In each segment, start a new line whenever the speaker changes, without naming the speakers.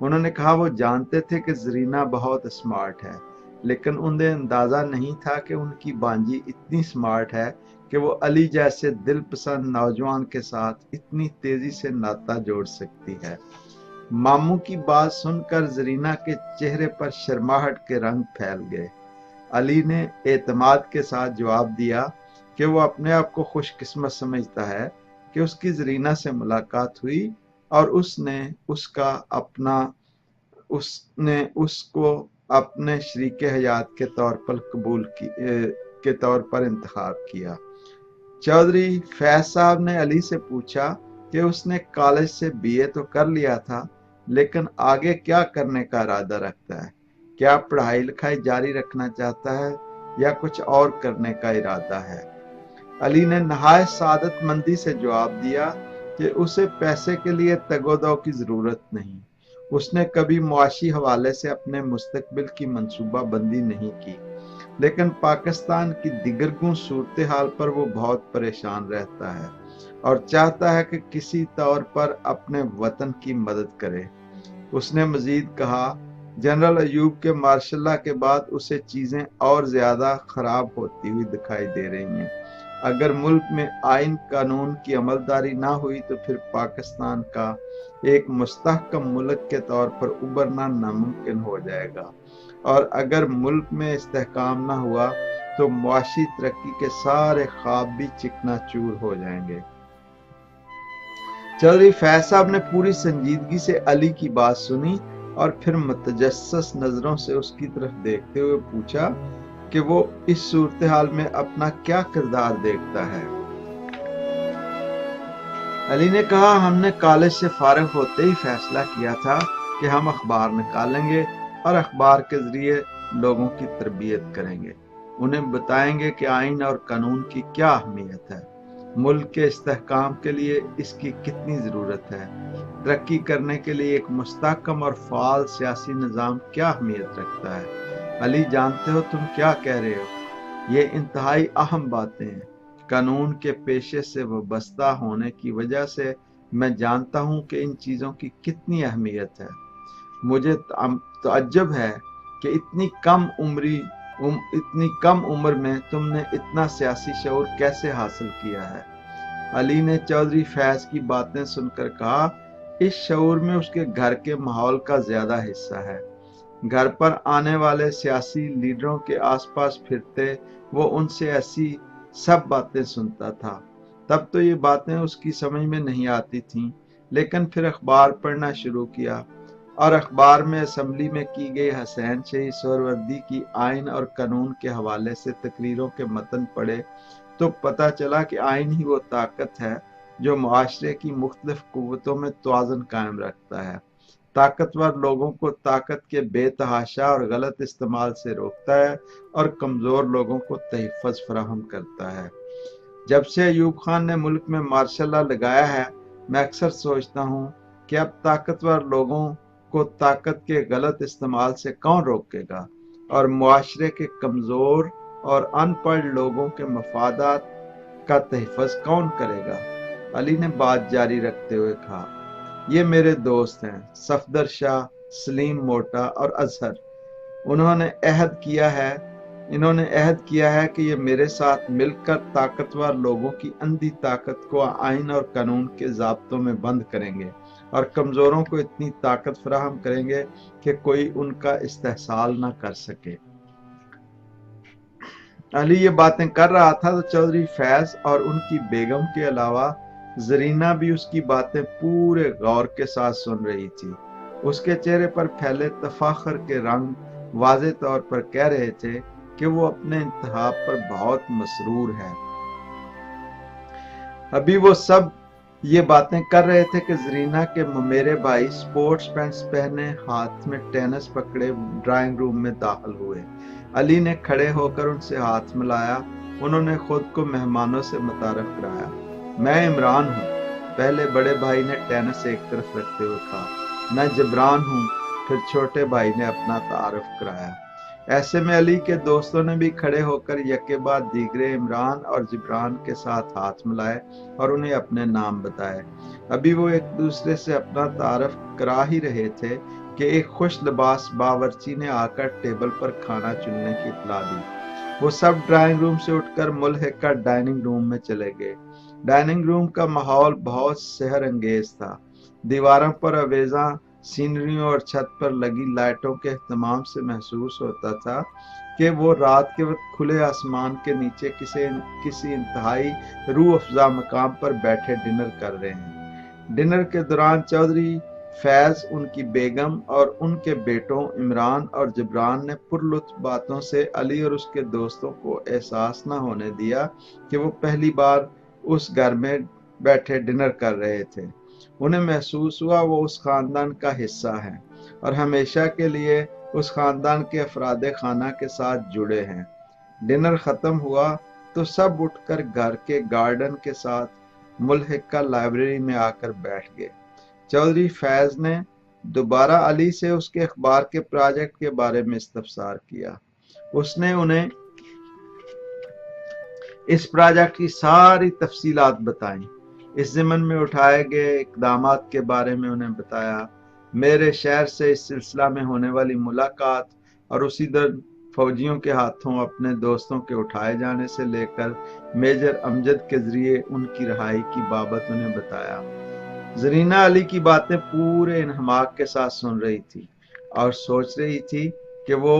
انہوں نے کہا وہ جانتے تھے کہ زرینہ بہت اسمارٹ ہے، لیکن انہیں اندازہ نہیں تھا کہ ان کی بانجی اتنی اسمارٹ ہے کہ وہ علی جیسے دل پسند نوجوان کے ساتھ اتنی تیزی سے ناطہ جوڑ سکتی ہے۔ ماموں کی بات سن کر زرینہ کے چہرے پر شرماہٹ کے رنگ پھیل گئے۔ علی نے اعتماد کے ساتھ جواب دیا کہ وہ اپنے آپ کو خوش قسمت سمجھتا ہے کہ اس کی زرینہ سے ملاقات ہوئی اور اس نے اس کو اپنے شریک حیات کے طور پر انتخاب کیا۔ چودھری فیض صاحب نے علی سے پوچھا کہ اس نے کالج سے BA تو کر لیا تھا، لیکن آگے کیا کرنے کا ارادہ رکھتا ہے؟ کیا پڑھائی لکھائی جاری رکھنا چاہتا ہے یا کچھ اور کرنے کا ارادہ ہے؟ علی نے نہایت سعادت مندی سے جواب دیا کہ اسے پیسے کے لیے تگ و دو کی ضرورت نہیں۔ اس نے کبھی معاشی حوالے سے اپنے مستقبل کی منصوبہ بندی نہیں کی، لیکن پاکستان کی دیگرگوں صورتحال پر وہ بہت پریشان رہتا ہے اور چاہتا ہے کہ کسی طور پر اپنے وطن کی مدد کرے۔ اس نے مزید کہا، جنرل ایوب کے مارشل لا کے بعد اسے چیزیں اور زیادہ خراب ہوتی ہوئی دکھائی دے رہی ہیں۔ اگر ملک میں آئین قانون کی عملداری نہ ہوئی تو پھر پاکستان کا ایک مستحکم ملک کے طور پر ابھرنا ناممکن ہو جائے گا، اور اگر ملک میں استحکام نہ ہوا تو معاشی ترقی کے سارے خواب بھی چکنا چور ہو جائیں گے۔ چودھری فیض صاحب نے پوری سنجیدگی سے علی کی بات سنی اور پھر متجسس نظروں سے اس کی طرف دیکھتے ہوئے پوچھا کہ وہ اس صورتحال میں اپنا کیا کردار دیکھتا ہے۔ علی نے کہا، ہم نے کالج سے فارغ ہوتے ہی فیصلہ کیا تھا کہ ہم اخبار نکالیں گے اور اخبار کے ذریعے لوگوں کی تربیت کریں گے، انہیں بتائیں گے کہ آئین اور قانون کی کیا اہمیت ہے، ملک کے استحکام کے لیے اس کی کتنی ضرورت ہے، ترقی کرنے کے لیے ایک مستحکم اور فعال سیاسی نظام کیا اہمیت رکھتا ہے۔ علی، جانتے ہو تم کیا کہہ رہے ہو؟ یہ انتہائی اہم باتیں ہیں۔ قانون کے پیشے سے وابستہ ہونے کی وجہ سے میں جانتا ہوں کہ ان چیزوں کی کتنی اہمیت ہے۔ مجھے تعجب ہے کہ اتنی کم عمر میں تم نے اتنا سیاسی شعور کیسے حاصل کیا ہے۔ علی نے چودھری فیض کی باتیں سن کر کہا، اس شعور میں اس کے گھر کے ماحول کا زیادہ حصہ ہے۔ گھر پر آنے والے سیاسی لیڈروں کے آس پاس پھرتے وہ ان سے ایسی سب باتیں سنتا تھا۔ تب تو یہ باتیں اس کی سمجھ میں نہیں آتی تھیں، لیکن پھر اخبار پڑھنا شروع کیا اور اخبار میں اسمبلی میں کی گئی حسین شہید سہروردی کی آئین اور قانون کے حوالے سے تقریروں کے متن پڑھے تو پتہ چلا کہ آئین ہی وہ طاقت ہے جو معاشرے کی مختلف قوتوں میں توازن قائم رکھتا ہے، طاقتور لوگوں کو طاقت کے بے تحاشا اور غلط استعمال سے روکتا ہے اور کمزور لوگوں کو تحفظ فراہم کرتا ہے۔ جب سے ایوب خان نے ملک میں مارشل لا لگایا ہے، میں اکثر سوچتا ہوں کہ اب طاقتور لوگوں کو طاقت کے غلط استعمال سے کون روکے گا اور معاشرے کے کمزور اور ان پڑھ لوگوں کے مفادات کا تحفظ کون کرے گا؟ علی نے بات جاری رکھتے ہوئے کہا، یہ میرے دوست ہیں صفدر شاہ، سلیم موٹا اور اظہر۔ انہوں نے عہد کیا ہے کہ یہ میرے ساتھ مل کر طاقتور لوگوں کی اندھی طاقت کو آئین اور قانون کے ضابطوں میں بند کریں گے اور کمزوروں کو اتنی طاقت فراہم کریں گے کہ کوئی ان کا استحصال نہ کر سکے۔ علی یہ باتیں کر رہا تھا تو چودھری فیض اور ان کی بیگم کے علاوہ زرینہ بھی اس کی باتیں پورے غور کے ساتھ سن رہی تھی۔ اس کے چہرے پر پھیلے تفاخر کے رنگ واضح طور پر کہہ رہے تھے کہ وہ اپنے انتخاب پر بہت مسرور ہے۔ ابھی وہ سب یہ باتیں کر رہے تھے کہ زرینہ کے ممیرے بھائی سپورٹس پینٹس پہنے ہاتھ میں ٹینس پکڑے ڈرائنگ روم میں داخل ہوئے۔ علی نے کھڑے ہو کر ان سے ہاتھ ملایا۔ انہوں نے خود کو مہمانوں سے متعارف کرایا۔ میں عمران ہوں، پہلے بڑے بھائی نے ٹینس ایک طرف رکھتے ہوئے کہا۔ میں جبران ہوں، پھر چھوٹے بھائی نے اپنا تعارف کرایا۔ ایسے میں علی کے دوستوں نے بھی کھڑے ہو کر یکے بعد دیگرے عمران اور جبران کے ساتھ ہاتھ ملائے اور انہیں اپنے نام بتائے۔ ابھی وہ ایک دوسرے سے اپنا تعارف کرا ہی رہے تھے کہ ایک خوش لباس باورچی نے آ کر ٹیبل پر کھانا چننے کی اطلاع دی۔ وہ سب ڈرائنگ روم سے اٹھ کر ملحقہ ڈائننگ روم میں چلے گئے۔ ڈائننگ روم کا ماحول بہت سحر انگیز تھا۔ دیواروں پر آویزاں سینریوں اور چھت پر لگی لائٹوں کے اہتمام سے محسوس ہوتا تھا کہ وہ رات کے وقت کھلے آسمان کے نیچے کسی انتہائی روح افزا مقام پر بیٹھے ڈنر کر رہے ہیں۔ ڈنر کے دوران چودھری فیض، ان کی بیگم اور ان کے بیٹوں عمران اور جبران نے پرلطف باتوں سے علی اور اس کے دوستوں کو احساس نہ ہونے دیا کہ وہ پہلی بار اس گھر میں بیٹھے ڈنر کر رہے تھے۔ انہیں محسوس ہوا وہ اس خاندان کا حصہ ہیں اور ہمیشہ کے لیے اس خاندان کے افراد خانہ کے ساتھ جڑے ہیں۔ ڈنر ختم ہوا تو سب اٹھ کر گھر کے گارڈن کے ساتھ ملحقہ لائبریری میں آ کر بیٹھ گئے۔ چودھری فیض نے دوبارہ علی سے اس کے اخبار کے پروجیکٹ کے بارے میں استفسار کیا۔ اس نے انہیں اس پروجیکٹ کی ساری تفصیلات بتائیں، اس ضمن میں اٹھائے گئے اقدامات کے بارے میں انہیں بتایا۔ میرے شہر سے اس سلسلہ میں ہونے والی ملاقات اور اسی دن فوجیوں کے ہاتھوں اپنے دوستوں کے اٹھائے جانے سے لے کر میجر امجد کے ذریعے ان کی رہائی کی بابت انہیں بتایا۔ زرینہ علی کی باتیں پورے انہماک کے ساتھ سن رہی تھی اور سوچ رہی تھی کہ وہ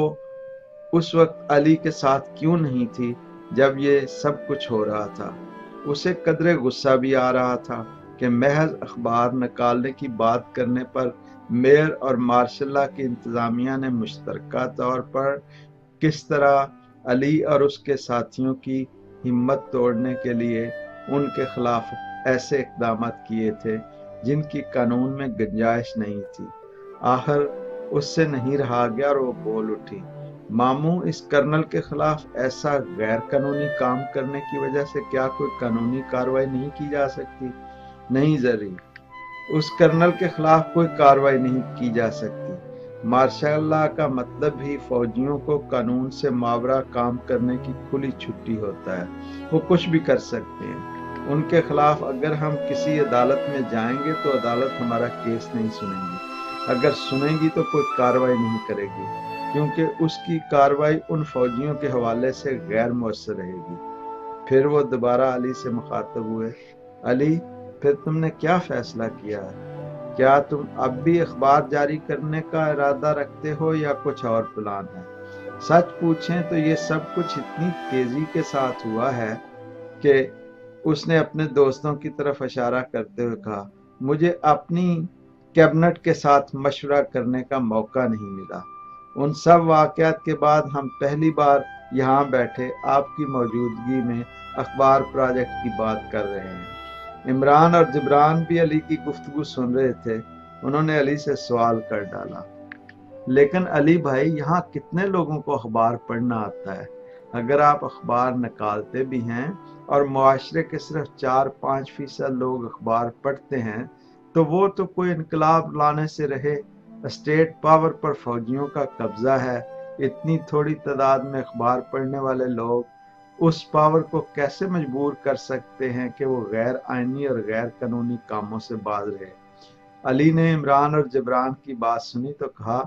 اس وقت علی کے ساتھ کیوں نہیں تھی جب یہ سب کچھ ہو رہا تھا۔ اسے قدرے غصہ بھی آ رہا تھا کہ محض اخبار نکالنے کی بات کرنے پر میئر اور مارشل لا کی انتظامیہ نے مشترکہ طور پر کس طرح علی اور اس کے ساتھیوں کی ہمت توڑنے کے لیے ان کے خلاف ایسے اقدامات کیے تھے جن کی قانون میں گنجائش نہیں تھی۔ آخر اس سے نہیں رہا گیا اور وہ بول اٹھی، ماموں، اس کرنل کے خلاف ایسا غیر قانونی کام کرنے کی وجہ سے کیا کوئی قانونی کارروائی نہیں کی جا سکتی؟ نہیں زری، اس کرنل کے خلاف کوئی کارروائی نہیں کی جا سکتی۔ مارشل لا کا مطلب ہی فوجیوں کو قانون سے ماورا کام کرنے کی کھلی چھٹی ہوتا ہے۔ وہ کچھ بھی کر سکتے ہیں۔ ان کے خلاف اگر ہم کسی عدالت میں جائیں گے تو عدالت ہمارا کیس نہیں سنیں گی، اگر سنیں گی تو کوئی کارروائی نہیں کرے گی، کیونکہ اس کی کارروائی ان فوجیوں کے حوالے سے غیر مؤثر رہے گی۔ پھر وہ دوبارہ علی سے مخاطب ہوئے، علی، پھر تم نے کیا فیصلہ کیا ہے؟ کیا تم اب بھی اخبار جاری کرنے کا ارادہ رکھتے ہو یا کچھ اور پلان ہے؟ سچ پوچھیں تو یہ سب کچھ اتنی تیزی کے ساتھ ہوا ہے کہ اس نے اپنے دوستوں کی طرف اشارہ کرتے ہوئے کہا، مجھے اپنی کیبنٹ کے ساتھ مشورہ کرنے کا موقع نہیں ملا۔ ان سب واقعات کے بعد ہم پہلی بار یہاں بیٹھے آپ کی موجودگی میں اخبار پروجیکٹ کی بات کر رہے ہیں۔ عمران اور جبران بھی علی کی گفتگو سن رہے تھے۔ انہوں نے علی سے سوال کر ڈالا، لیکن علی بھائی، یہاں کتنے لوگوں کو اخبار پڑھنا آتا ہے؟ اگر آپ اخبار نکالتے بھی ہیں اور معاشرے کے صرف 4-5% لوگ اخبار پڑھتے ہیں تو وہ تو کوئی انقلاب لانے سے رہے۔ اسٹیٹ پاور پر فوجیوں کا قبضہ ہے۔ اتنی تھوڑی تعداد میں اخبار پڑھنے والے لوگ اس پاور کو کیسے مجبور کر سکتے ہیں کہ وہ غیر آئینی اور غیر قانونی کاموں سے باز رہے؟ علی نے عمران اور جبران کی بات سنی تو کہا،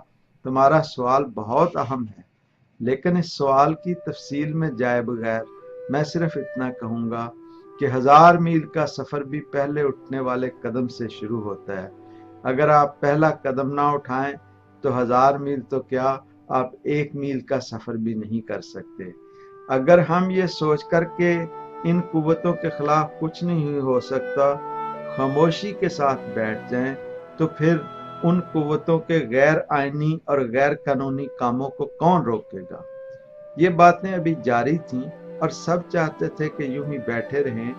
تمہارا سوال بہت اہم ہے، لیکن اس سوال کی تفصیل میں جائے بغیر میں صرف اتنا کہوں گا کہ 1000 میل کا سفر بھی پہلے اٹھنے والے قدم سے شروع ہوتا ہے۔ اگر آپ پہلا قدم نہ اٹھائیں تو 1000 میل تو کیا، آپ 1 میل کا سفر بھی نہیں کر سکتے۔ اگر ہم یہ سوچ کر کہ ان قوتوں کے خلاف کچھ نہیں ہو سکتا خاموشی کے ساتھ بیٹھ جائیں تو پھر ان قوتوں کے غیر آئینی اور غیر قانونی کاموں کو کون روکے گا؟ یہ باتیں ابھی جاری تھیں اور سب چاہتے تھے کہ یوں ہی بیٹھے رہیں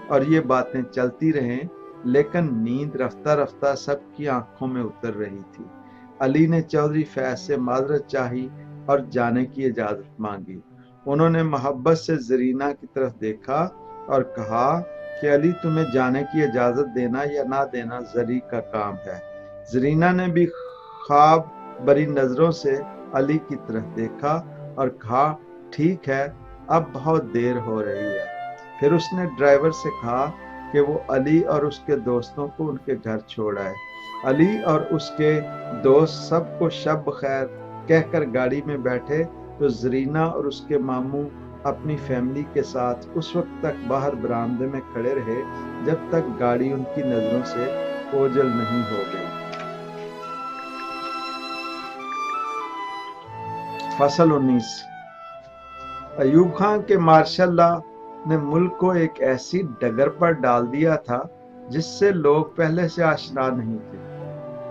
اور یہ باتیں چلتی رہیں، لیکن نیند رفتہ رفتہ سب کی آنکھوں میں اتر رہی تھی۔ علی نے چودھری فیض سے معذرت چاہی اور جانے کی اجازت مانگی۔ انہوں نے محبت سے زرینہ کی طرف دیکھا اور کہا کہ علی، تمہیں جانے کی اجازت دینا یا نہ دینا زری کا کام ہے۔ زرینہ نے بھی خواب بری نظروں سے علی کی طرف دیکھا اور کہا، ٹھیک ہے، اب بہت دیر ہو رہی ہے۔ پھر اس نے ڈرائیور سے کہا کہ وہ علی اور اس کے دوستوں کو ان کے گھر چھوڑ آئے۔ علی اور اس کے دوست سب کو شب بخیر کہہ کر گاڑی میں بیٹھے تو زرینہ اور اس کے ماموں اپنی فیملی کے ساتھ اس وقت تک باہر برآمدے میں کھڑے رہے جب تک گاڑی ان کی نظروں سے اوجھل نہیں ہو گئی۔ فصل 19۔ ایوب خان کے مارشل لا نے ملک کو ایک ایسی ڈگر پر ڈال دیا تھا جس سے لوگ پہلے سے آشنا نہیں تھے۔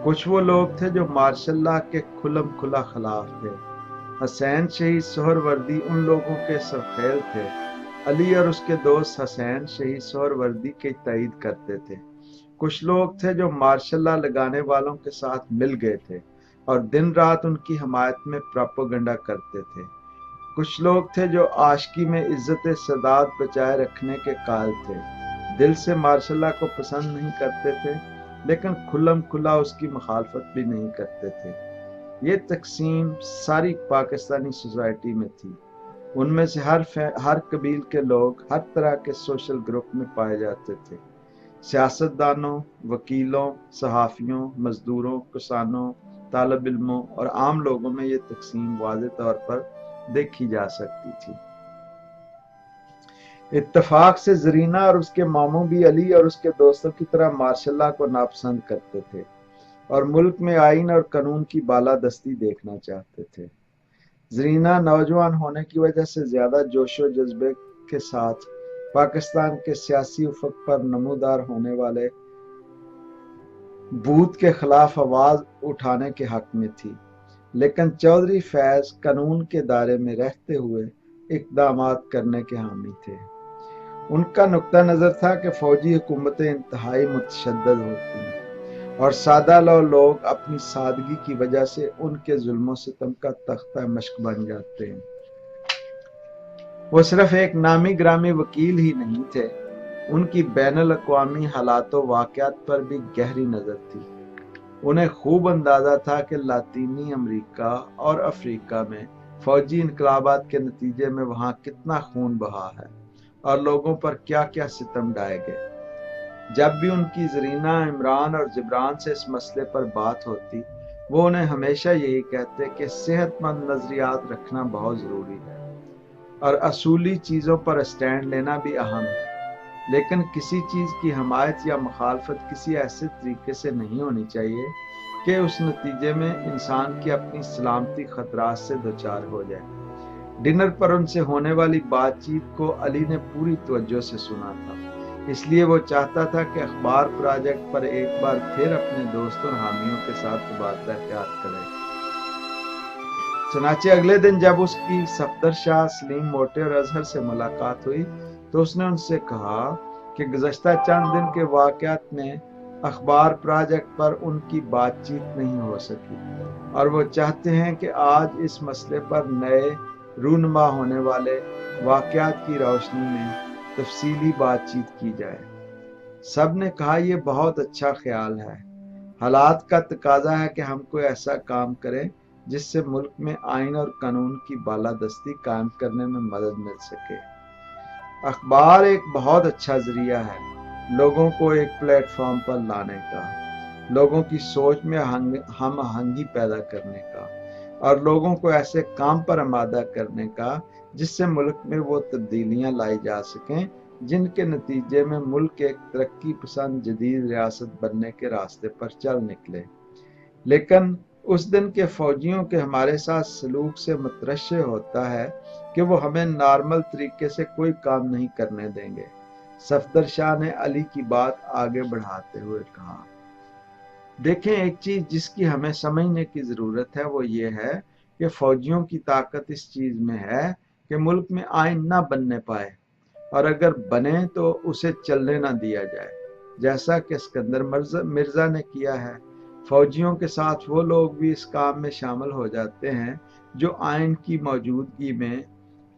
کچھ وہ لوگ تھے جو مارشل لا کے کھلم کھلا خلاف تھے۔ حسین شہید سہر وردی ان لوگوں کے سرخیل تھے۔ علی اور اس کے دوست حسین شہید سہر وردی کی تائید کرتے تھے۔ کچھ لوگ تھے جو مارشل لا لگانے والوں کے ساتھ مل گئے تھے اور دن رات ان کی حمایت میں پراپوگنڈا کرتے تھے۔ کچھ لوگ تھے جو عاشقی میں عزت سادات بچائے رکھنے کے قائل تھے، دل سے مارشل لا کو پسند نہیں کرتے تھے لیکن کھلم کھلا اس کی مخالفت بھی نہیں کرتے تھے۔ یہ تقسیم ساری پاکستانی سوسائٹی میں تھی۔ ان میں سے ہر قبیل کے لوگ ہر طرح کے سوشل گروپ میں پائے جاتے تھے۔ سیاستدانوں، وکیلوں، صحافیوں، مزدوروں، کسانوں، طالب علموں اور عام لوگوں میں یہ تقسیم واضح طور پر دیکھی جا سکتی تھی۔ اتفاق سے زرینہ اور اس کے ماموں بھی علی اور اس کے دوستوں کی طرح مارشل لا کو ناپسند کرتے تھے اور ملک میں آئین اور قانون کی بالادستی دیکھنا چاہتے تھے۔ زرینہ نوجوان ہونے کی وجہ سے زیادہ جوش و جذبے کے ساتھ پاکستان کے سیاسی افق پر نمودار ہونے والے بھوت کے خلاف آواز اٹھانے کے حق میں تھی، لیکن چودھری فیض قانون کے دائرے میں رہتے ہوئے اقدامات کرنے کے حامی تھے۔ ان کا نقطہ نظر تھا کہ فوجی حکومتیں انتہائی متشدد ہوتی ہیں اور سادہ لوگ اپنی سادگی کی وجہ سے ان کے ظلم و ستم کا تختہ مشق بن جاتے ہیں۔ وہ صرف ایک نامی گرامی وکیل ہی نہیں تھے، ان کی بین الاقوامی حالات و واقعات پر بھی گہری نظر تھی۔ انہیں خوب اندازہ تھا کہ لاطینی امریکہ اور افریقہ میں فوجی انقلابات کے نتیجے میں وہاں کتنا خون بہا ہے اور لوگوں پر کیا کیا ستم ڈھائے گئے۔ جب بھی ان کی زرینہ، عمران اور جبران سے اس مسئلے پر بات ہوتی، وہ انہیں ہمیشہ یہی کہتے کہ صحت مند نظریات رکھنا بہت ضروری ہے اور اصولی چیزوں پر اسٹینڈ لینا بھی اہم ہے، لیکن کسی چیز کی حمایت یا مخالفت کسی ایسے طریقے سے نہیں ہونی چاہیے کہ اس نتیجے میں انسان کی اپنی سلامتی خطرات سے دوچار ہو جائے۔ ڈنر پر ان سے ہونے والی بات چیت کو علی نے پوری توجہ سے سنا تھا، اس لیے وہ چاہتا تھا کہ اخبار پروجیکٹ پر ایک بار پھر اپنے دوستوں اور حامیوں کے ساتھ تبادلہ خیال کرے۔ چنانچہ اگلے دن جب اس کی صفدر شاہ سلیم موٹے اور اظہر سے ملاقات ہوئی تو اس نے ان سے کہا کہ گزشتہ چند دن کے واقعات میں اخبار پروجیکٹ پر ان کی بات چیت نہیں ہو سکی اور وہ چاہتے ہیں کہ آج اس مسئلے پر نئے رونما ہونے والے واقعات کی روشنی میں تفصیلی بات چیت کی جائے۔ سب نے کہا یہ بہت اچھا خیال ہے۔ حالات کا تقاضا ہے کہ ہم کوئی ایسا کام کریں جس سے ملک میں آئین اور قانون کی بالادستی قائم کرنے میں مدد مل سکے۔ اخبار ایک بہت اچھا ذریعہ ہے لوگوں کو ایک پلیٹ فارم پر لانے کا، لوگوں کی سوچ میں ہم آہنگی پیدا کرنے کا اور لوگوں کو ایسے کام پر آمادہ کرنے کا جس سے ملک میں وہ تبدیلیاں لائی جا سکیں جن کے نتیجے میں ملک ایک ترقی پسند جدید ریاست بننے کے راستے پر چل نکلے۔ لیکن اس دن کے فوجیوں کے ہمارے ساتھ سلوک سے مترشح ہوتا ہے کہ وہ ہمیں نارمل طریقے سے کوئی کام نہیں کرنے دیں گے۔ صفدر شاہ نے علی کی بات آگے بڑھاتے ہوئے کہا، دیکھیں ایک چیز جس کی ہمیں سمجھنے کی ضرورت ہے وہ یہ ہے کہ فوجیوں کی طاقت اس چیز میں ہے کہ ملک میں آئین نہ بننے پائے اور اگر بنے تو اسے چلنے نہ دیا جائے، جیسا کہ اسکندر مرزا نے کیا ہے۔ فوجیوں کے ساتھ وہ لوگ بھی اس کام میں شامل ہو جاتے ہیں جو آئین کی موجودگی میں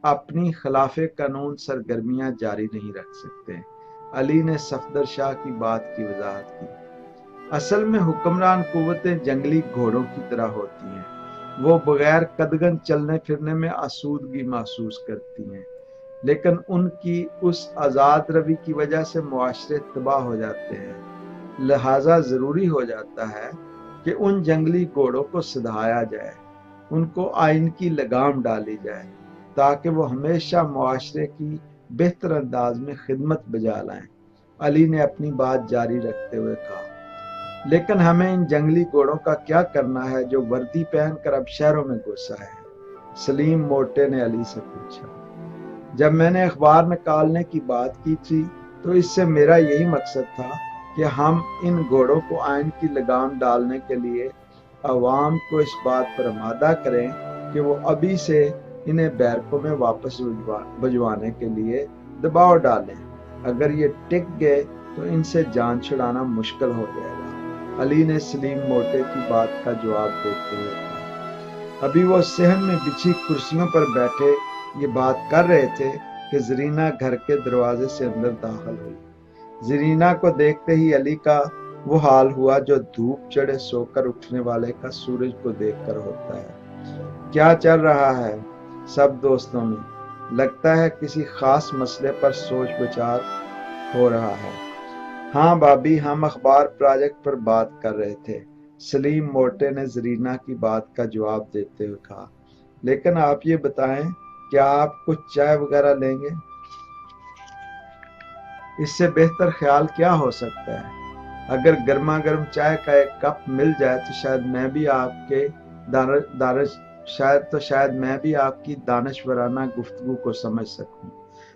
اپنی خلاف قانون سرگرمیاں جاری نہیں رکھ سکتے۔ علی نے صفدر شاہ کی بات کی وضاحت کی، اصل میں حکمران قوتیں جنگلی گھوڑوں کی طرح ہوتی ہیں، وہ بغیر قدغن چلنے پھرنے میں آسودگی محسوس کرتی ہیں، لیکن ان کی اس آزاد روی کی وجہ سے معاشرے تباہ ہو جاتے ہیں۔ لہذا ضروری ہو جاتا ہے کہ ان جنگلی گھوڑوں کو سدھایا جائے، ان کو آئین کی لگام ڈالی جائے تاکہ وہ ہمیشہ معاشرے کی بہتر انداز میں خدمت بجا لائیں۔ علی نے اپنی بات جاری رکھتے ہوئے کہا، لیکن ہمیں ان جنگلی گھوڑوں کا کیا کرنا ہے جو وردی پہن کر اب شہروں میں گھس آئے ہیں؟ سلیم موٹے نے علی سے پوچھا۔ جب میں نے اخبار نکالنے کی بات کی تھی تو اس سے میرا یہی مقصد تھا کہ ہم ان گھوڑوں کو آئین کی لگام ڈالنے کے لیے عوام کو اس بات پر آمادہ کریں کہ وہ ابھی سے انہیں بیرکوں میں واپس بھجوانے کے لیے دباؤ ڈالیں۔ اگر یہ ٹک گئے تو ان سے جان چھڑانا مشکل ہو جائے گا۔ علی نے سلیم موٹے کی بات کا جواب دیتے ہوئے کہا۔ ابھی وہ صحن میں بچھی کرسیوں پر بیٹھے یہ بات کر رہے تھے کہ زرینہ گھر کے دروازے سے اندر داخل ہوئی۔ زرینہ کو دیکھتے ہی علی کا وہ حال ہوا جو دھوپ چڑھے سو کر اٹھنے والے کا سورج کو دیکھ کر ہوتا ہے۔ کیا چل رہا ہے سب دوستوں میں؟ لگتا ہے کسی خاص مسئلے پر سوچ بچار ہو رہا ہے۔ ہاں بابی، ہم اخبار پروجیکٹ پر بات کر رہے تھے، سلیم موٹے نے زرینہ کی بات کا جواب دیتے ہوئے کہا۔ لیکن آپ یہ بتائیں، کیا آپ کچھ چائے وغیرہ لیں گے؟ اس سے بہتر خیال کیا ہو سکتا ہے؟ اگر گرما گرم چائے کا ایک کپ مل جائے تو شاید میں بھی آپ کی دانشورانہ گفتگو کو سمجھ سکوں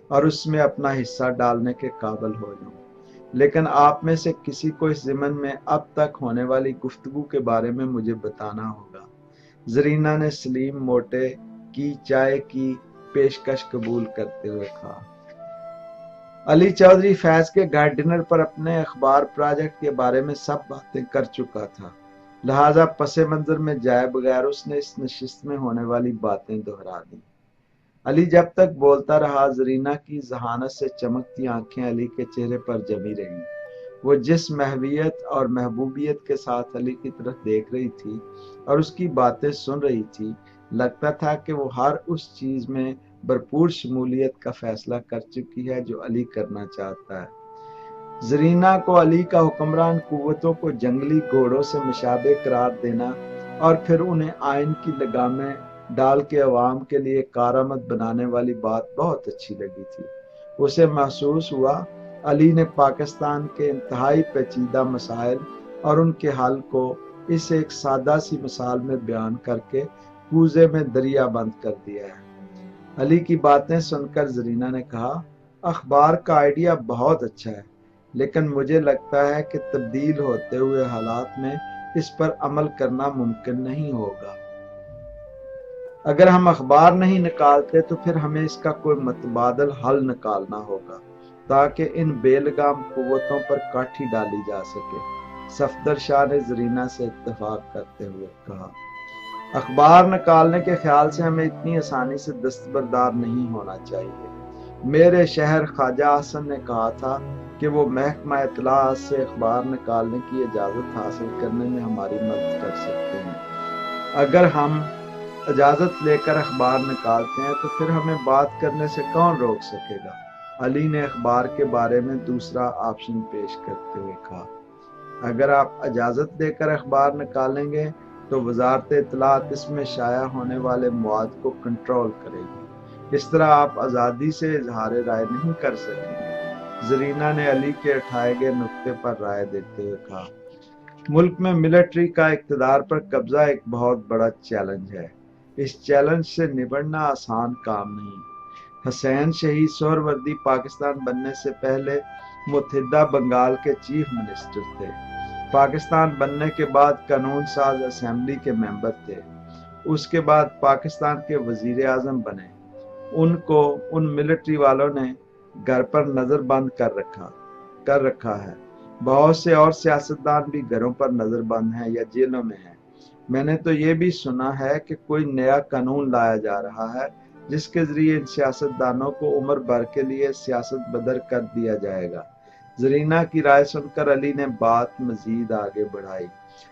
اور اس میں اپنا حصہ ڈالنے کے قابل ہو جاؤں۔ لیکن آپ میں سے کسی کو اس ضمن میں اب تک ہونے والی گفتگو کے بارے میں مجھے بتانا ہوگا۔ زرینہ نے سلیم موٹے کی چائے کی پیشکش قبول کرتے ہوئے کہا۔ علی چودھری فیض کے گھر ڈنر پر اپنے اخبار پروجیکٹ کے بارے میں سب باتیں کر چکا تھا، لہذا پس منظر میں جائے بغیر اس نے اس نشست میں ہونے والی باتیں دہرا دیں۔ علی جب تک بولتا رہا، زرینہ کی ذہانت سے چمکتی آنکھیں علی کے چہرے پر جمی رہیں۔ وہ جس محویت اور محبوبیت کے ساتھ علی کی طرف دیکھ رہی تھی اور اس کی باتیں سن رہی تھی، لگتا تھا کہ وہ ہر اس چیز میں بھرپور شمولیت کا فیصلہ کر چکی ہے جو علی کرنا چاہتا ہے۔ زرینہ کو علی کا حکمران قوتوں کو جنگلی گھوڑوں سے مشابہ قرار دینا اور پھر انہیں آئین کی لگامیں ڈال کے عوام کے لیے کارآمد بنانے والی بات بہت اچھی لگی تھی۔ اسے محسوس ہوا علی نے پاکستان کے انتہائی پیچیدہ مسائل اور ان کے حل کو اس ایک سادہ سی مثال میں بیان کر کے کوزے میں دریا بند کر دیا ہے۔ علی کی باتیں سن کر زرینہ نے کہا، اخبار کا آئیڈیا بہت اچھا ہے، لیکن مجھے لگتا ہے کہ تبدیل ہوتے ہوئے حالات میں اس پر عمل کرنا ممکن نہیں ہوگا۔ اگر ہم اخبار نہیں نکالتے تو پھر ہمیں اس کا کوئی متبادل حل نکالنا ہوگا تاکہ ان بے لگام قوتوں پر کاٹھی ڈالی جا سکے۔ صفدر شاہ نے زرینہ سے اتفاق کرتے ہوئے کہا، اخبار نکالنے کے خیال سے ہمیں اتنی آسانی سے دستبردار نہیں ہونا چاہیے۔ میرے شہر خواجہ حسن نے کہا تھا کہ وہ محکمہ اطلاعات سے اخبار نکالنے کی اجازت حاصل کرنے میں ہماری مدد کر سکتے ہیں۔ اگر ہم اجازت لے کر اخبار نکالتے ہیں تو پھر ہمیں بات کرنے سے کون روک سکے گا؟ علی نے اخبار کے بارے میں دوسرا آپشن پیش کرتے ہوئے کہا، اگر آپ اجازت دے کر اخبار نکالیں گے تو وزارت اطلاعات اس میں شائع ہونے والے مواد کو کنٹرول کرے گی۔ اس طرح آپ آزادی سے اظہار رائے نہیں کر سکیں گے۔ زرینہ نے علی کے اٹھائے گئے نقطے پر رائے دیتے ہوئے کہا، ملک میں ملٹری کا اقتدار پر قبضہ ایک بہت بڑا چیلنج ہے۔ اس چیلنج سے نبٹنا آسان کام نہیں۔ حسین شہید سہروردی پاکستان بننے سے پہلے متحدہ بنگال کے چیف منسٹر تھے۔ پاکستان بننے کے بعد قانون ساز اسمبلی کے ممبر تھے۔ اس کے بعد پاکستان کے وزیر اعظم بنے۔ ان کو ان ملٹری والوں نے گھر پر نظر بند کر رکھا ہے۔ بہت سے اور سیاستدان بھی گھروں پر نظر بند ہیں یا جیلوں میں ہیں۔ میں نے تو یہ بھی سنا ہے کہ کوئی نیا قانون لایا جا رہا ہے جس کے ذریعے ان سیاستدانوں کو عمر بھر کے لیے سیاست بدر کر دیا جائے گا۔ زرینہ کی رائے سن کر علی نے بات مزید آگے بڑھائی۔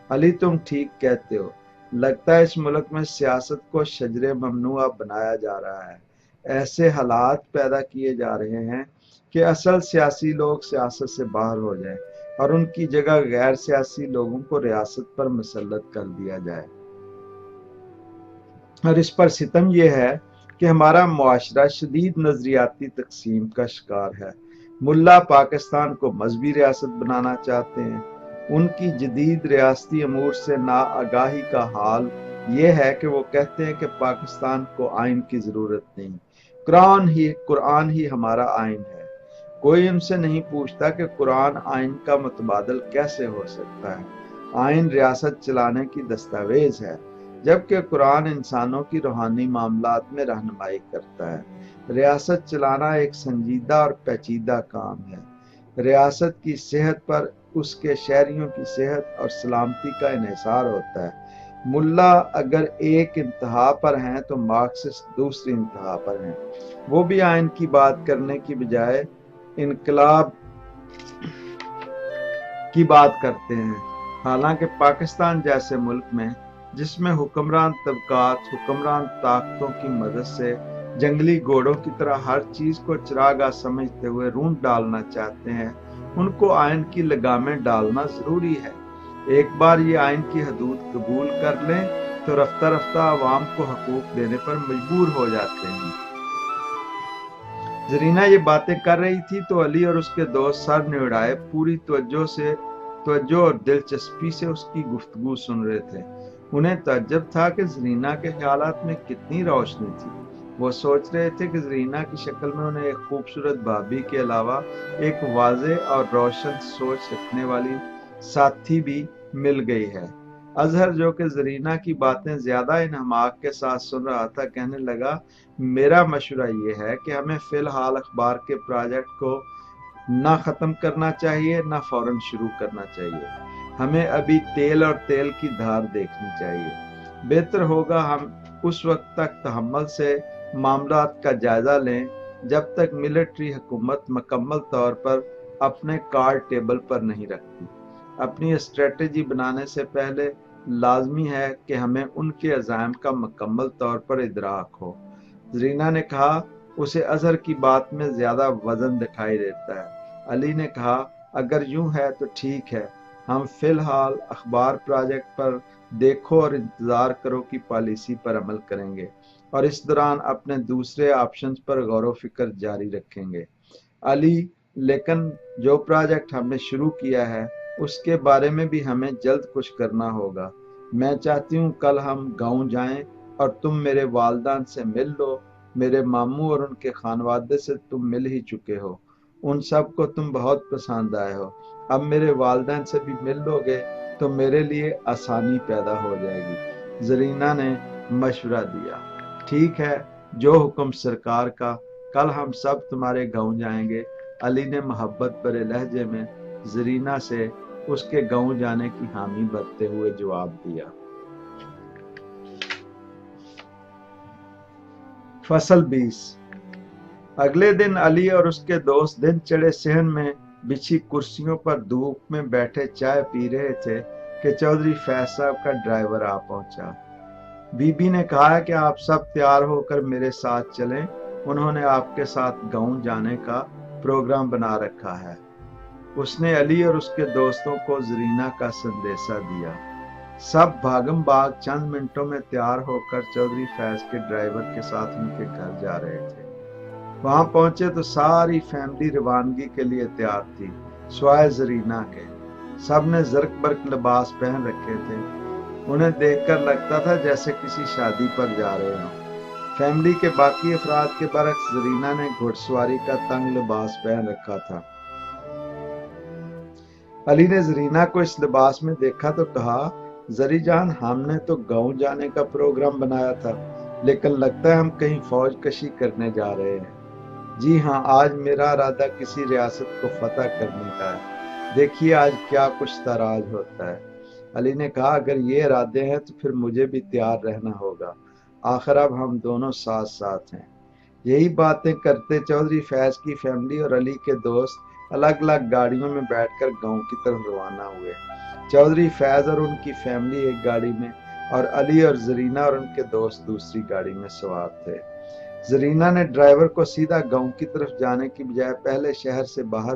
علی، تم ٹھیک کہتے ہو۔ لگتا ہے اس ملک میں سیاست کو شجر ممنوعہ بنایا جا رہا ہے۔ ایسے حالات پیدا کیے جا رہے ہیں کہ اصل سیاسی لوگ سیاست سے باہر ہو جائیں۔ اور ان کی جگہ غیر سیاسی لوگوں کو ریاست پر مسلط کر دیا جائے۔ اور اس پر ستم یہ ہے کہ ہمارا معاشرہ شدید نظریاتی تقسیم کا شکار ہے۔ ملا پاکستان کو مذہبی ریاست بنانا چاہتے ہیں۔ ان کی جدید ریاستی امور سے ناآگاہی کا حال یہ ہے کہ وہ کہتے ہیں کہ پاکستان کو آئین کی ضرورت نہیں، قرآن ہی ہمارا آئین ہے۔ کوئی ان سے نہیں پوچھتا کہ قرآن آئین کا متبادل کیسے ہو سکتا ہے۔ آئین ریاست چلانے کی دستاویز ہے، جبکہ قرآن انسانوں کی روحانی معاملات میں رہنمائی کرتا ہے۔ ریاست چلانا ایک سنجیدہ اور پیچیدہ کام ہے۔ ریاست کی صحت پر اس کے شہریوں کی صحت اور سلامتی کا انحصار ہوتا ہے۔ ملا اگر ایک انتہا پر ہیں تو مارکسسٹ دوسری انتہا پر ہیں۔ وہ بھی آئین کی بات کرنے کی بجائے انقلاب کی بات کرتے ہیں، حالانکہ پاکستان جیسے ملک میں جس میں حکمران طبقات حکمران طاقتوں کی مدد سے جنگلی گھوڑوں کی طرح ہر چیز کو چراگاہ سمجھتے ہوئے رونٹ ڈالنا چاہتے ہیں، ان کو آئین کی لگامیں ڈالنا ضروری ہے۔ ایک بار یہ آئین کی حدود قبول کر لیں تو رفتہ رفتہ عوام کو حقوق دینے پر مجبور ہو جاتے ہیں۔ زرینہ یہ باتیں کر رہی تھی تو علی اور اس کے دوست سر نے اڑائے پوری توجہ اور دلچسپی سے اس کی گفتگو سن رہے تھے۔ انہیں تعجب تھا کہ زرینہ کے خیالات میں کتنی روشنی تھی۔ وہ سوچ رہے تھے کہ زرینہ کی شکل میں انہیں ایک خوبصورت بھابھی کے علاوہ ایک واضح اور روشن سوچ رکھنے والی ساتھی بھی مل گئی ہے۔ اظہر جو کہ زرینہ کی باتیں زیادہ انہماک کے ساتھ سن رہا تھا، کہنے لگا، میرا مشورہ یہ ہے کہ ہمیں فی الحال اخبار کے پروجیکٹ کو نہ ختم کرنا چاہیے نہ فوراً شروع کرنا چاہیے۔ ہمیں ابھی تیل اور تیل کی دھار دیکھنی چاہیے۔ بہتر ہوگا ہم اس وقت تک تحمل سے معاملات کا جائزہ لیں جب تک ملٹری حکومت مکمل طور پر اپنے کارڈ ٹیبل پر نہیں رکھتی۔ اپنی اسٹریٹجی بنانے سے پہلے لازمی ہے کہ ہمیں ان کے عزائم کا مکمل طور پر ادراک ہو۔ زرینہ نے کہا، اسے اظہر کی بات میں زیادہ وزن دکھائی دیتا ہے۔ علی نے کہا، اگر یوں ہے تو ٹھیک ہے، ہم فی الحال اخبار پروجیکٹ پر دیکھو اور انتظار کرو کی پالیسی پر عمل کریں گے، اور اس دوران اپنے دوسرے آپشنز پر غور و فکر جاری رکھیں گے۔ علی، لیکن جو پروجیکٹ ہم نے شروع کیا ہے اس کے بارے میں بھی ہمیں جلد کچھ کرنا ہوگا۔ میں چاہتی ہوں کل ہم گاؤں جائیں اور تم میرے والدین سے مل لو۔ میرے ماموں اور ان کے خانوادے سے تم مل ہی چکے ہو، ان سب کو تم بہت پسند آئے ہو۔ اب میرے والدین سے بھی مل لو گے تو میرے لیے آسانی پیدا ہو جائے گی۔ زرینہ نے مشورہ دیا، ٹھیک ہے، جو حکم سرکار کا، کل ہم سب تمہارے گاؤں جائیں گے۔ علی نے محبت بھرے لہجے میں زرینہ سے اس کے گاؤں جانے کی حامی بھرتے ہوئے جواب دیا۔ فصل 20۔ اگلے دن علی اور اس کے دوست دن چڑھے صحن میں بچھی کرسیوں پر دھوپ میں بیٹھے چائے پی رہے تھے کہ چودھری فیض صاحب کا ڈرائیور آ پہنچا۔ بی بی نے کہا کہ آپ سب تیار ہو کر میرے ساتھ چلیں، انہوں نے آپ کے ساتھ گاؤں جانے کا پروگرام بنا رکھا ہے۔ اس نے علی اور اس کے دوستوں کو زرینہ کا سندیشہ دیا۔ سب بھاگم بھاگ چند منٹوں میں تیار ہو کر چودھری فیض کے ڈرائیور کے ساتھ ان کے گھر جا رہے تھے۔ وہاں پہنچے تو ساری فیملی روانگی کے لیے تیار تھی، سوائے زرینہ کے۔ سب نے زرق برق لباس پہن رکھے تھے، انہیں دیکھ کر لگتا تھا جیسے کسی شادی پر جا رہے ہوں۔ فیملی کے باقی افراد کے برعکس زرینہ نے گھڑ سواری کا تنگ لباس پہن رکھا تھا۔ علی نے زرینہ کو اس لباس میں دیکھا تو کہا، زری جان، ہم نے تو گاؤں جانے کا پروگرام بنایا تھا، لیکن لگتا ہے ہم کہیں فوج کشی کرنے جا رہے ہیں۔ جی ہاں، آج میرا ارادہ کسی ریاست کو فتح کرنے کا ہے، دیکھیے آج کیا کچھ تاراج ہوتا ہے۔ علی نے کہا، اگر یہ ارادے ہیں تو پھر مجھے بھی تیار رہنا ہوگا، آخر اب ہم دونوں ساتھ ساتھ ہیں۔ یہی باتیں کرتے چودھری فیض کی فیملی اور علی کے دوست الگ الگ گاڑیوں میں بیٹھ کر گاؤں کی طرف روانہ ہوئے۔ چودھری فیض اور ان کی فیملی ایک گاڑی میں اور علی اور زرینہ اور ان کے دوست دوسری گاڑی میں سوار تھے۔ زرینہ نے ڈرائیور کو سیدھا گاؤں کی طرف جانے کی بجائے پہلے شہر سے باہر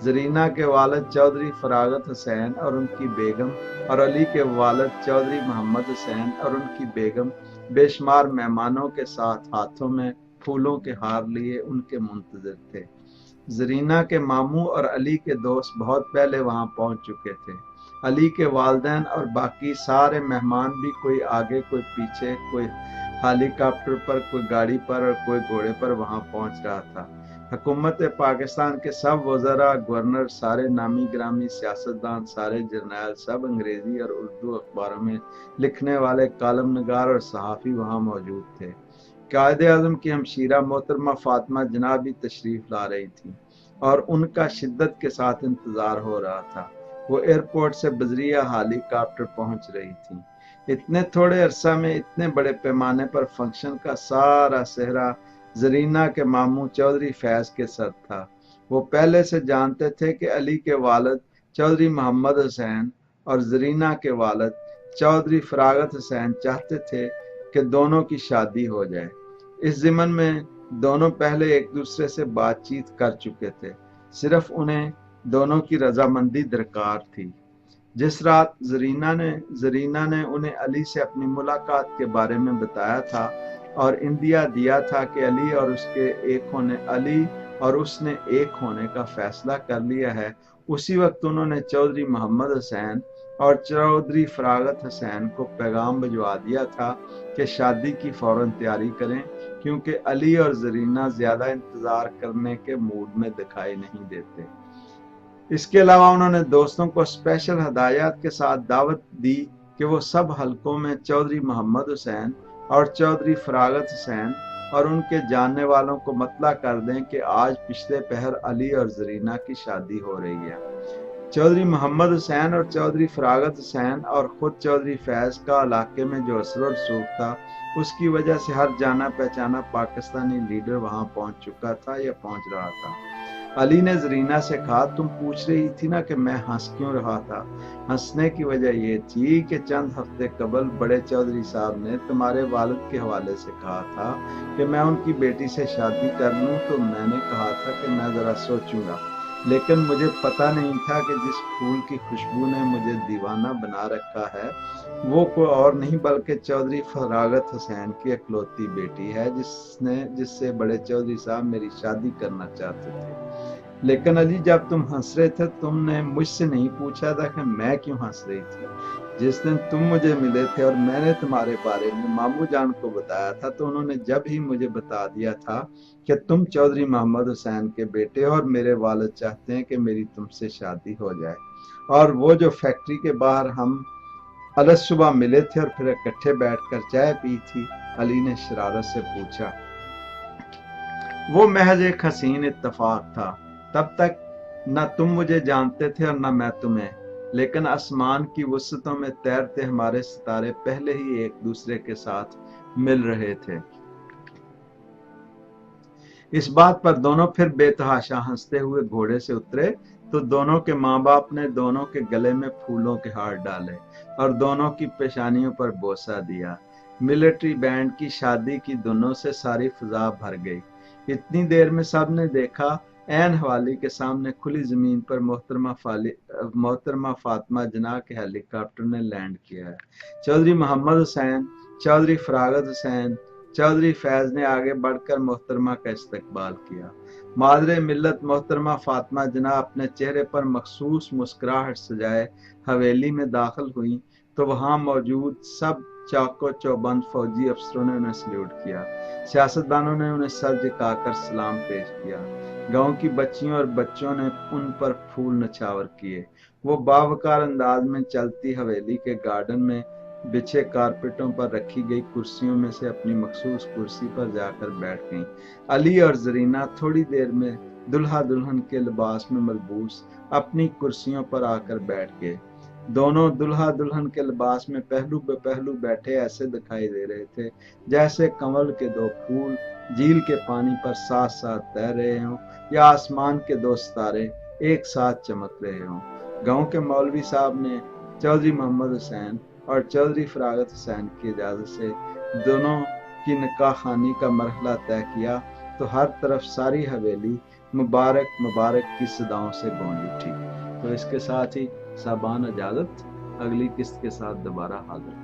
زرینہ کے والد چودھری فراغت حسین اور ان کی بیگم اور علی کے والد چودھری محمد حسین اور ان کی بیگم بے شمار مہمانوں کے ساتھ ہاتھوں میں پھولوں کے ہار لیے ان کے منتظر تھے۔ زرینہ کے ماموں اور علی کے دوست بہت پہلے وہاں پہنچ چکے تھے۔ علی کے والدین اور باقی سارے مہمان بھی کوئی آگے کوئی پیچھے، کوئی ہیلی کاپٹر پر، کوئی گاڑی پر اور کوئی گھوڑے پر وہاں پہنچ رہا تھا۔ حکومت پاکستان کے سب وزراء، گورنر، سارے نامی گرامی سیاستدان، سارے جرنیل، سب انگریزی اور اردو اخباروں میں لکھنے والے کالم نگار اور صحافی وہاں موجود تھے۔ قائد اعظم کی ہمشیرہ محترمہ فاطمہ جناح بھی تشریف لا رہی تھی اور ان کا شدت کے ساتھ انتظار ہو رہا تھا۔ وہ ایئرپورٹ سے بذریعہ ہیلی کاپٹر پہنچ رہی تھی۔ اتنے تھوڑے عرصہ میں اتنے بڑے پیمانے پر فنکشن کا سارا صحرا زرینہ کے ماموں چودھری فیض کے سر تھا۔ وہ پہلے سے جانتے تھے کہ علی کے والد چودھری محمد حسین اور زرینہ کے والد چودھری فراغت حسین چاہتے تھے کہ دونوں کی شادی ہو جائے۔ اس ضمن میں دونوں پہلے ایک دوسرے سے بات چیت کر چکے تھے، صرف انہیں دونوں کی رضامندی درکار تھی۔ جس رات زرینہ نے انہیں علی سے اپنی ملاقات کے بارے میں بتایا تھا اور اندیا دیا تھا کہ علی اور اس نے ایک ہونے کا فیصلہ کر لیا ہے، اسی وقت انہوں نے چودھری محمد حسین اور چودھری فراغت حسین کو پیغام بھجوا دیا تھا کہ شادی کی فوراً تیاری کریں، کیونکہ علی اور زرینہ زیادہ انتظار کرنے کے موڈ میں دکھائی نہیں دیتے۔ اس کے علاوہ انہوں نے دوستوں کو اسپیشل ہدایات کے ساتھ دعوت دی کہ وہ سب حلقوں میں چودھری محمد حسین اور چودھری فراغت حسین اور ان کے جاننے والوں کو مطلع کر دیں کہ آج پچھلے پہر علی اور زرینہ کی شادی ہو رہی ہے۔ چودھری محمد حسین اور چودھری فراغت حسین اور خود چودھری فیض کا علاقے میں جو اثر و رسوخ تھا، اس کی وجہ سے ہر جانا پہچانا پاکستانی لیڈر وہاں پہنچ چکا تھا یا پہنچ رہا تھا۔ علی نے زرینہ سے کہا، تم پوچھ رہی تھی نا کہ میں ہنس کیوں رہا تھا؟ ہنسنے کی وجہ یہ تھی کہ چند ہفتے قبل بڑے چودھری صاحب نے تمہارے والد کے حوالے سے کہا تھا کہ میں ان کی بیٹی سے شادی کر لوں، تو میں نے کہا تھا کہ میں ذرا سوچوں گا، لیکن مجھے پتہ نہیں تھا کہ جس پھول کی خوشبو نے مجھے دیوانہ بنا رکھا ہے وہ کوئی اور نہیں بلکہ چودھری فراغت حسین کی اکلوتی بیٹی ہے، جس سے بڑے چودھری صاحب میری شادی کرنا چاہتے تھے۔ لیکن علی، جب تم ہنس رہے تھے تم نے مجھ سے نہیں پوچھا تھا کہ میں کیوں ہنس رہی تھی۔ جس دن تم مجھے ملے تھے اور میں نے تمہارے بارے میں ماموں جان کو بتایا تھا، تو انہوں نے جب ہی مجھے بتا دیا تھا کہ تم چودھری محمد حسین کے بیٹے اور میرے والد چاہتے ہیں کہ میری تم سے شادی ہو جائے۔ اور وہ جو فیکٹری کے باہر ہم الگ صبح ملے تھے اور پھر اکٹھے بیٹھ کر چائے پی تھی، علی نے شرارت سے پوچھا۔ وہ محض ایک حسین اتفاق تھا۔ تب تک نہ تم مجھے جانتے تھے اور نہ میں تمہیں، لیکن آسمان کی وسعتوں میں تیرتے ہمارے ستارے پہلے ہی ایک دوسرے کے ساتھ مل رہے تھے۔ اس بات پر دونوں پھر بے تحاشا ہنستے ہوئے گھوڑے سے اترے تو دونوں کے ماں باپ نے دونوں کے گلے میں پھولوں کے ہار ڈالے اور دونوں کی پیشانیوں پر بوسہ دیا۔ ملٹری بینڈ کی شادی کی دھنوں سے ساری فضا بھر گئی۔ اتنی دیر میں سب نے دیکھا عین حوالی کے سامنے کھلی زمین پر محترمہ فاطمہ جناح کے ہیلی کاپٹر نے لینڈ کیا ہے۔ چودھری محمد حسین، چودھری فراغت حسین، چودھری فیض نے آگے بڑھ کر محترمہ کا استقبال کیا۔ مادر ملت محترمہ فاطمہ جناح اپنے چہرے پر مخصوص مسکراہٹ سجائے حویلی میں داخل ہوئیں تو وہاں موجود سب چاق و چوبند فوجی افسروں نے انہیں سلیوٹ کیا۔ سیاستدانوں نے انہیں سر جھکا کر سلام پیش کیا۔ گاؤں کی بچیوں اور بچوں نے ان پر پھول نچھاور کیے۔ وہ باوقار انداز میں چلتی حویلی کے گارڈن میں بچھے کارپیٹوں پر رکھی گئی کرسیوں میں سے اپنی مخصوص کرسی پر جا کر بیٹھ گئیں۔ علی اور زرینہ تھوڑی دیر میں دلہا دلہن کے لباس میں ملبوس اپنی کرسیوں پر آ کر بیٹھ گئے۔ دونوں دلہا دلہن کے لباس میں پہلو بے پہلو بیٹھے ایسے دکھائی دے رہے تھے جیسے کنول کے دو پھول جھیل کے پانی پر ساتھ ساتھ تیر رہے ہوں یا آسمان کے دو ستارے ایک ساتھ چمک رہے ہوں۔ گاؤں کے مولوی صاحب نے چودھری محمد حسین اور چودھری فراغت حسین کی اجازت سے دونوں کی نکاح خوانی کا مرحلہ طے کیا تو ہر طرف ساری حویلی مبارک مبارک کی صداؤں سے گونج اٹھی۔ تو اس کے ساتھ ہی صاحبان اجازت، اگلی قسط کے ساتھ دوبارہ حاضر۔